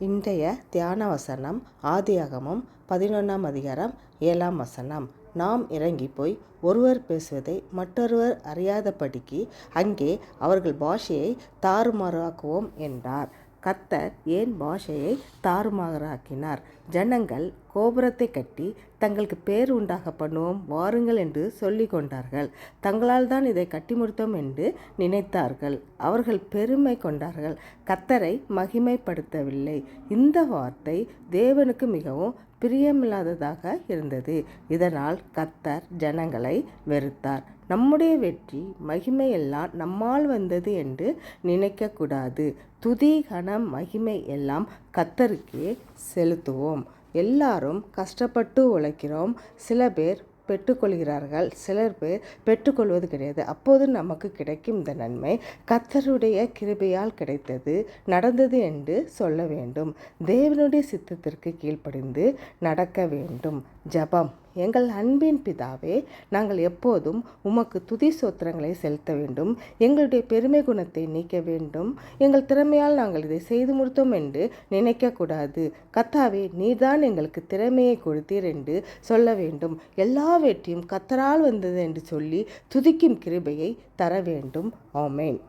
இன்றைய தியான வசனம் ஆதியாகமம் 11ஆம் அதிகாரம் 7ஆம் வசனம். நாம் இறங்கி போய் ஒருவர் பேசுவதை மற்றொருவர் அறியாதபடிக்கு அங்கே அவர்கள் பாஷையை தாறுமாறாக்குவோம் என்றார். கர்த்தர் ஏன் பாஷையை தாறுமாறாக்கினார்? ஜனங்கள் கோபுரத்தை கட்டி தங்களுக்கு பேர் உண்டாக பண்ணுவோம் வாருங்கள் என்று சொல்லி கொண்டார்கள். தங்களால் தான் இதை கட்டி முடித்தோம் என்று நினைத்தார்கள். அவர்கள் பெருமை கொண்டார்கள், கர்த்தரை மகிமைப்படுத்தவில்லை. இந்த வார்த்தை தேவனுக்கு மிகவும் பிரியமில்லாததாக இருந்தது. இதனால் கர்த்தர் ஜனங்களை வெறுத்தார். நம்முடைய வெற்றி மகிமை எல்லாம் நம்மால் வந்தது என்று நினைக்கக்கூடாது. துதி கனம் மகிமை எல்லாம் கர்த்தருக்கே செலுத்துவோம். எல்லாரும் கஷ்டப்பட்டு உழைக்கிறோம். சில பேர் பெற்றுக்கொள்கிறார்கள், சிலர் பேர் பெற்றுக்கொள்வது கிடையாது. அப்போது நமக்கு கிடைக்கும் இந்த நன்மை கர்த்தருடைய கிருபையால் கிடைத்தது, நடந்தது என்று சொல்ல வேண்டும். தேவனுடைய சித்தத்திற்கு கீழ்ப்படிந்து நடக்க வேண்டும். ஜெபம். எங்கள் அன்பின் பிதாவே, நாங்கள் எப்போதும் உமக்கு துதி சோத்திரங்களை செலுத்த வேண்டும். எங்களுடைய பெருமை குணத்தை நீக்க வேண்டும். எங்கள் திறமையால் நாங்கள் இதை செய்து முடித்தோம் என்று நினைக்கக்கூடாது. கர்த்தாவே, நீர்தான் எங்களுக்கு திறமையை கொடுத்தீர் என்று சொல்ல வேண்டும். எல்லா வெற்றியும் கர்த்தரால் வந்தது என்று சொல்லி துதிக்கும் கிருபையை தர வேண்டும். ஆமென்.